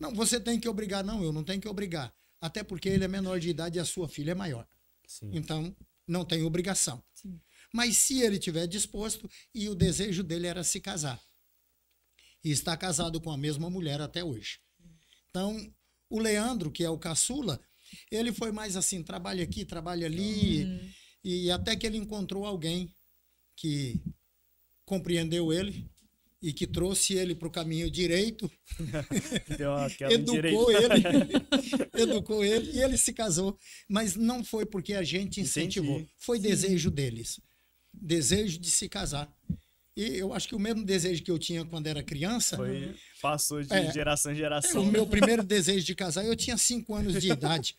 Não, você tem que obrigar. Não, eu não tenho que obrigar. Até porque ele é menor de idade e a sua filha é maior. Sim. Então, não tem obrigação. Sim. Mas se ele tiver disposto, e o desejo dele era se casar. E está casado com a mesma mulher até hoje. Então, o Leandro, que é o caçula, ele foi mais assim, trabalha aqui, trabalha ali, e até que ele encontrou alguém que compreendeu ele e que trouxe ele para o caminho direito, educou ele e ele se casou. Mas não foi porque a gente incentivou, foi desejo deles. Desejo de se casar. E eu acho que o mesmo desejo que eu tinha quando era criança... Passou de geração em geração. O meu primeiro desejo de casar, eu tinha 5 anos de idade.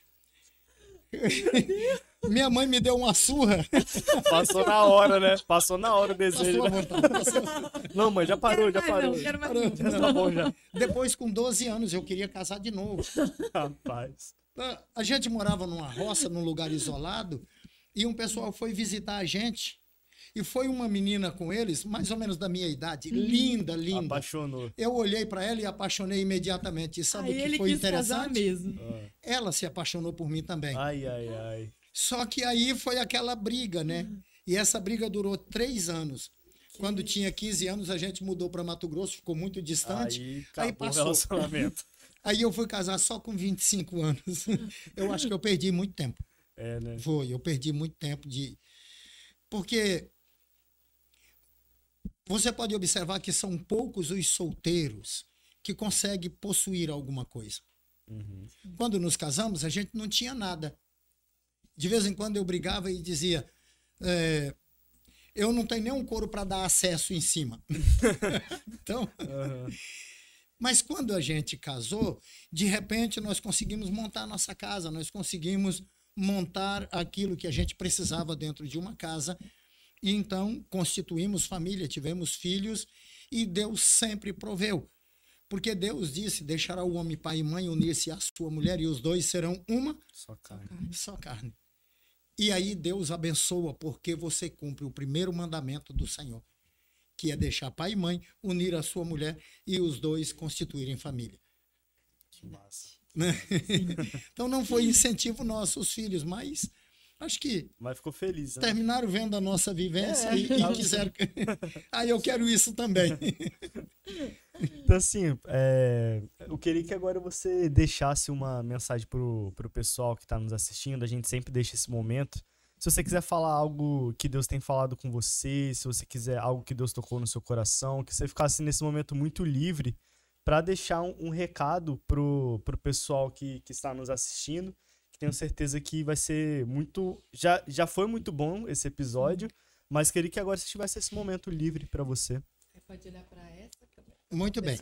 Minha mãe me deu uma surra. Passou na hora, né? Passou na hora o desejo. Passou. Não, mãe, já parou. Parou. Já tá bom, já. Depois, com 12 anos, eu queria casar de novo. Rapaz. A gente morava numa roça, num lugar isolado, e um pessoal foi visitar a gente. E foi uma menina com eles, mais ou menos da minha idade, linda. Apaixonou. Eu olhei para ela e apaixonei imediatamente. E sabe o que foi interessante? Mesmo. Ela se apaixonou por mim também. Ai. Só que aí foi aquela briga, né? E essa briga durou 3 anos. Quando tinha 15 anos, a gente mudou para Mato Grosso, ficou muito distante. Aí passou. O relacionamento. Aí eu fui casar só com 25 anos. Eu acho que eu perdi muito tempo. Né? Eu perdi muito tempo Porque você pode observar que são poucos os solteiros que conseguem possuir alguma coisa. Quando nos casamos, a gente não tinha nada. De vez em quando eu brigava e dizia, eu não tenho nenhum couro para dar acesso em cima. Então, mas quando a gente casou, de repente nós conseguimos montar a nossa casa, nós conseguimos montar aquilo que a gente precisava dentro de uma casa. E então constituímos família, tivemos filhos e Deus sempre proveu. Porque Deus disse, deixará o homem pai e mãe, unir-se à sua mulher e os dois serão uma só carne. E aí Deus abençoa porque você cumpre o primeiro mandamento do Senhor, que é deixar pai e mãe, unir a sua mulher e os dois constituírem família. Que massa. Então não foi incentivo nosso, os filhos, mas acho que... Mas ficou feliz, né? Terminaram vendo a nossa vivência e quiseram... eu quero isso também. Então, assim, eu queria que agora você deixasse uma mensagem pro pessoal que está nos assistindo. A gente sempre deixa esse momento. Se você quiser falar algo que Deus tem falado com você, se você quiser algo que Deus tocou no seu coração, que você ficasse nesse momento muito livre para deixar um recado pro pessoal que está nos assistindo. Tenho certeza que vai ser muito... Já foi muito bom esse episódio, mas queria que agora você tivesse esse momento livre para você. Você pode olhar para essa câmera. Muito bem.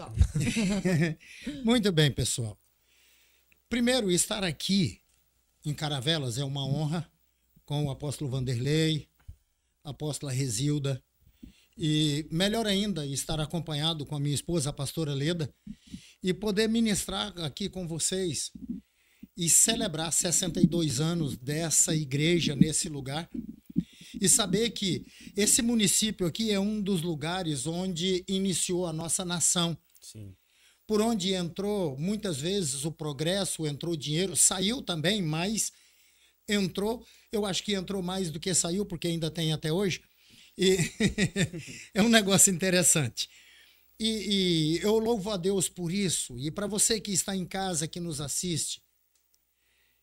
Muito bem, pessoal. Primeiro, estar aqui em Caravelas é uma honra, com o apóstolo Vanderlei, a apóstola Resilda, e melhor ainda, estar acompanhado com a minha esposa, a pastora Leda, e poder ministrar aqui com vocês e celebrar 62 anos dessa igreja nesse lugar e saber que esse município aqui é um dos lugares onde iniciou a nossa nação. Sim. Por onde entrou, muitas vezes, o progresso, entrou dinheiro, saiu também, mas entrou, eu acho que entrou mais do que saiu, porque ainda tem até hoje, e é um negócio interessante. E eu louvo a Deus por isso, e para você que está em casa, que nos assiste,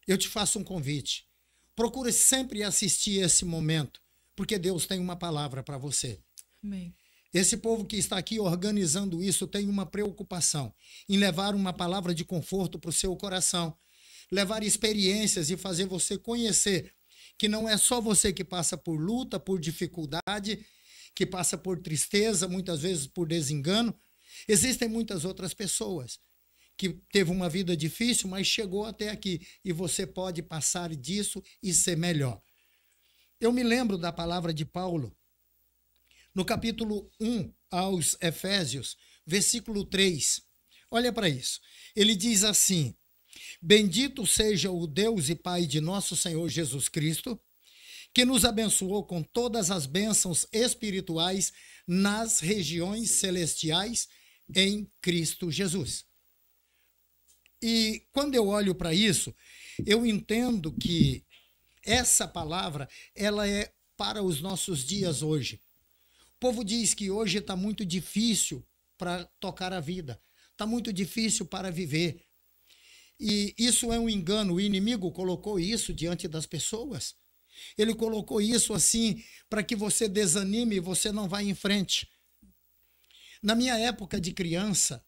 eu te faço um convite. Procure sempre assistir esse momento, porque Deus tem uma palavra para você. Amém. Esse povo que está aqui organizando isso tem uma preocupação em levar uma palavra de conforto para o seu coração levar experiências e fazer você conhecer que não é só você que passa por luta, por dificuldade, que passa por tristeza, muitas vezes por desengano. Existem muitas outras pessoas que teve uma vida difícil, mas chegou até aqui, e você pode passar disso e ser melhor. Eu me lembro da palavra de Paulo, no capítulo 1 aos Efésios, versículo 3. Olha para isso. Ele diz assim: bendito seja o Deus e Pai de nosso Senhor Jesus Cristo, que nos abençoou com todas as bênçãos espirituais nas regiões celestiais em Cristo Jesus. E quando eu olho para isso, eu entendo que essa palavra, ela é para os nossos dias hoje. O povo diz que hoje está muito difícil para tocar a vida, está muito difícil para viver. E isso é um engano, o inimigo colocou isso diante das pessoas. Ele colocou isso assim para que você desanime e você não vá em frente. Na minha época de criança,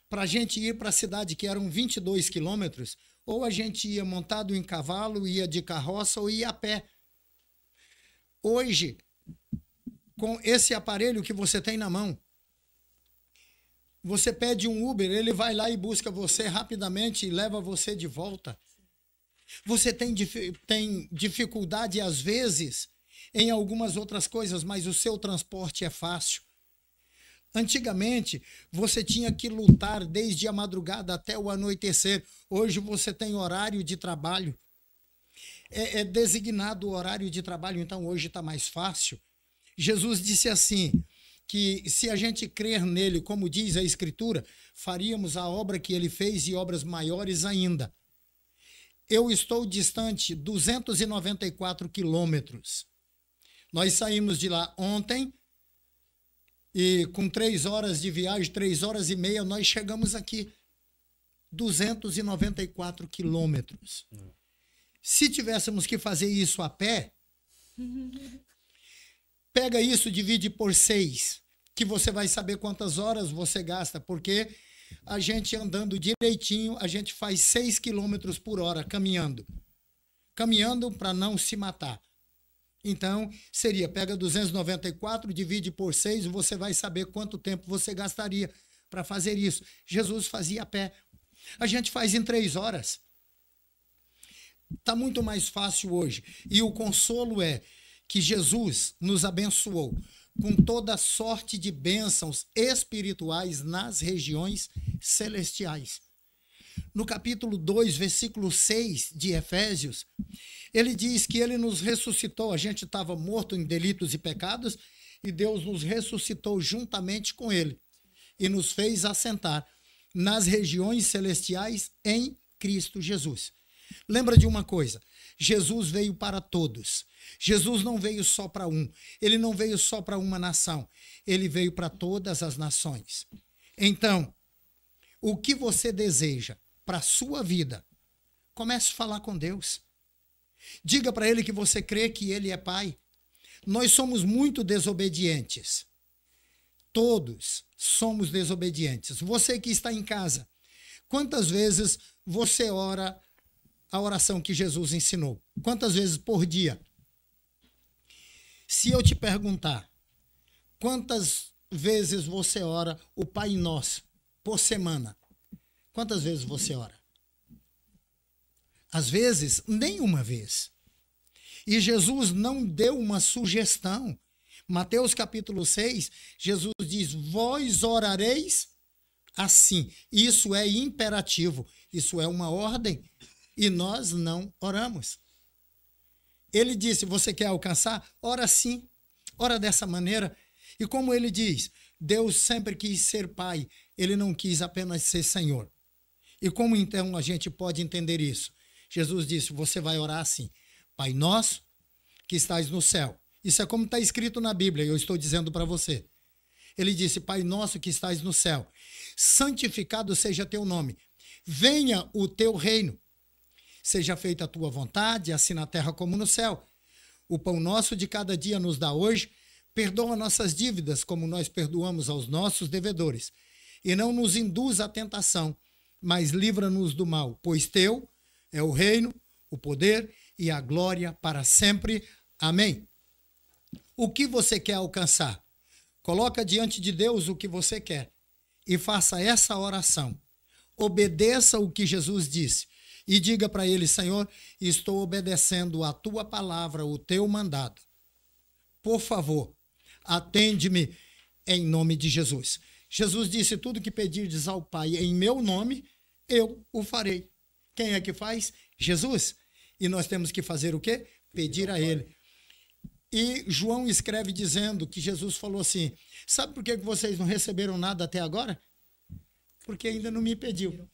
para a gente ir para a cidade, que eram 22 quilômetros, ou a gente ia montado em cavalo, ia de carroça ou ia a pé. Hoje, com esse aparelho que você tem na mão, você pede um Uber, ele vai lá e busca você rapidamente e leva você de volta. Você tem dificuldade, às vezes, em algumas outras coisas, mas o seu transporte é fácil. Antigamente, você tinha que lutar desde a madrugada até o anoitecer. Hoje você tem horário de trabalho. É designado o horário de trabalho, então hoje está mais fácil. Jesus disse assim, que se a gente crer nele, como diz a Escritura, faríamos a obra que ele fez e obras maiores ainda. Eu estou distante 294 quilômetros. Nós saímos de lá ontem e com 3 horas de viagem, 3 horas e meia, nós chegamos aqui. 294 quilômetros. Se tivéssemos que fazer isso a pé, pega isso, divide por 6, que você vai saber quantas horas você gasta, porque a gente andando direitinho, a gente faz 6 quilômetros por hora caminhando. Caminhando para não se matar. Então, seria, pega 294, divide por 6, você vai saber quanto tempo você gastaria para fazer isso. Jesus fazia a pé. A gente faz em 3 horas. Está muito mais fácil hoje. E o consolo é que Jesus nos abençoou com toda sorte de bênçãos espirituais nas regiões celestiais. No capítulo 2, versículo 6 de Efésios, ele diz que ele nos ressuscitou. A gente estava morto em delitos e pecados e Deus nos ressuscitou juntamente com ele e nos fez assentar nas regiões celestiais em Cristo Jesus. Lembra de uma coisa, Jesus veio para todos. Jesus não veio só para um, ele não veio só para uma nação, ele veio para todas as nações. Então, o que você deseja para a sua vida, comece a falar com Deus. Diga para ele que você crê que ele é Pai. Nós somos muito desobedientes. Todos somos desobedientes. Você que está em casa, quantas vezes você ora a oração que Jesus ensinou? Quantas vezes por dia? Se eu te perguntar, quantas vezes você ora o Pai Nosso por semana? Quantas vezes você ora? Às vezes, nenhuma vez. E Jesus não deu uma sugestão. Mateus capítulo 6, Jesus diz, vós orareis assim. Isso é imperativo, isso é uma ordem. E nós não oramos. Ele disse, você quer alcançar? Ora assim, ora dessa maneira. E como ele diz, Deus sempre quis ser Pai, ele não quis apenas ser Senhor. E como então a gente pode entender isso? Jesus disse, você vai orar assim, Pai nosso que estás no céu. Isso é como está escrito na Bíblia, eu estou dizendo para você. Ele disse, Pai nosso que estás no céu, santificado seja teu nome, venha o teu reino, seja feita a tua vontade, assim na terra como no céu. O pão nosso de cada dia nos dá hoje, perdoa nossas dívidas como nós perdoamos aos nossos devedores. E não nos induz à tentação, mas livra-nos do mal, pois teu é o reino, o poder e a glória para sempre. Amém. O que você quer alcançar? Coloca diante de Deus o que você quer e faça essa oração. Obedeça o que Jesus disse e diga para ele: Senhor, estou obedecendo a tua palavra, o teu mandado. Por favor, atende-me em nome de Jesus. Jesus disse: tudo que pedirdes ao Pai em meu nome, eu o farei. Quem é que faz? Jesus. E nós temos que fazer o quê? Pedir a ele. E João escreve dizendo que Jesus falou assim: sabe por que vocês não receberam nada até agora? Porque ainda não me pediu.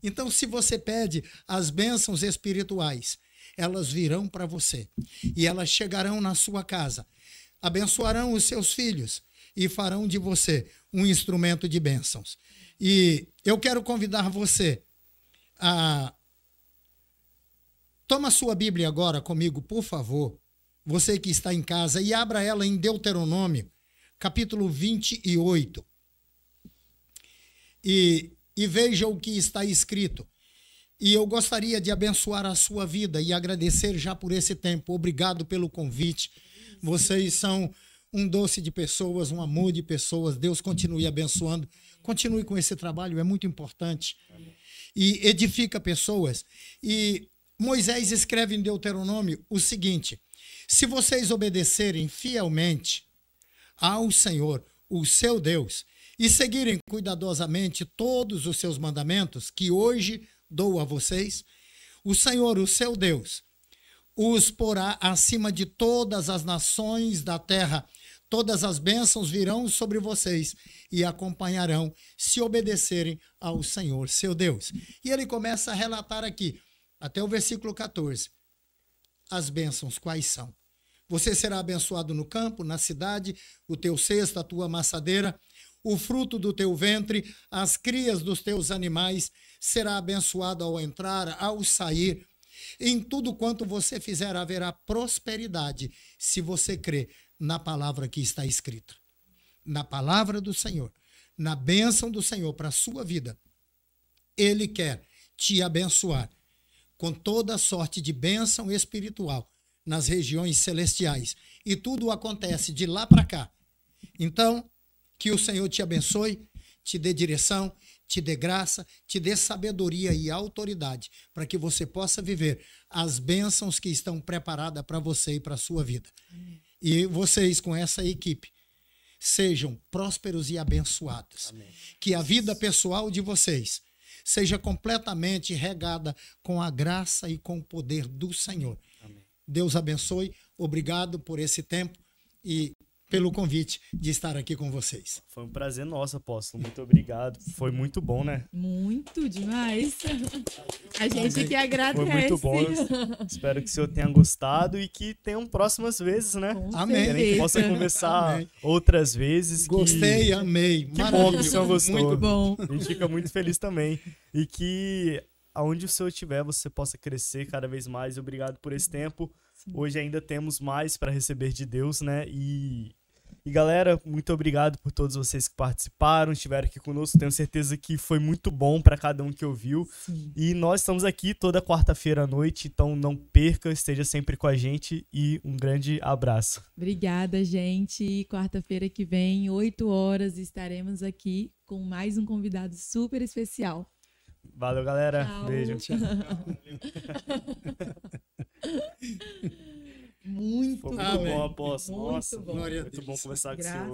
Então, se você pede as bênçãos espirituais, elas virão para você e elas chegarão na sua casa, abençoarão os seus filhos e farão de você um instrumento de bênçãos. E eu quero convidar você a... Toma sua Bíblia agora comigo, por favor, você que está em casa, e abra ela em Deuteronômio, capítulo 28. E veja o que está escrito. E eu gostaria de abençoar a sua vida e agradecer já por esse tempo. Obrigado pelo convite. Vocês são um doce de pessoas, um amor de pessoas. Deus continue abençoando. Continue com esse trabalho, é muito importante. E edifica pessoas. E Moisés escreve em Deuteronômio o seguinte: se vocês obedecerem fielmente ao Senhor, o seu Deus, e seguirem cuidadosamente todos os seus mandamentos que hoje dou a vocês, o Senhor, o seu Deus, os porá acima de todas as nações da terra. Todas as bênçãos virão sobre vocês e acompanharão se obedecerem ao Senhor, seu Deus. E ele começa a relatar aqui, até o versículo 14, as bênçãos quais são. Você será abençoado no campo, na cidade, o teu cesto, a tua amassadeira, o fruto do teu ventre, as crias dos teus animais, será abençoado ao entrar, ao sair. Em tudo quanto você fizer haverá prosperidade, se você crê na palavra que está escrita. Na palavra do Senhor, na bênção do Senhor para a sua vida. Ele quer te abençoar com toda sorte de bênção espiritual nas regiões celestiais. E tudo acontece de lá para cá. Então, que o Senhor te abençoe, te dê direção, te dê graça, te dê sabedoria e autoridade para que você possa viver as bênçãos que estão preparadas para você e para a sua vida. Amém. E vocês, com essa equipe, sejam prósperos e abençoados. Amém. Que a vida pessoal de vocês seja completamente regada com a graça e com o poder do Senhor. Amém. Deus abençoe. Obrigado por esse tempo e pelo convite de estar aqui com vocês. Foi um prazer nosso, apóstolo. Muito obrigado. Foi muito bom, né? Muito demais. A gente que agradece. Foi muito bom. Espero que o senhor tenha gostado e que tenham próximas vezes, né? Amém. Que a gente possa conversar outras vezes. Gostei, amei. Que bom que o senhor gostou. Muito bom. A gente fica muito feliz também. E que aonde o senhor estiver, você possa crescer cada vez mais. Obrigado por esse tempo. Sim. Hoje ainda temos mais para receber de Deus, né? E galera, muito obrigado por todos vocês que participaram, estiveram aqui conosco. Tenho certeza que foi muito bom para cada um que ouviu. Sim. E nós estamos aqui toda quarta-feira à noite, então não perca, esteja sempre com a gente e um grande abraço. Obrigada, gente. Quarta-feira que vem, 8 horas, estaremos aqui com mais um convidado super especial. Valeu, galera. Tchau. Beijo. Tchau. Muito bom, apóstolo. Nossa, bom. muito bom conversar com o senhor.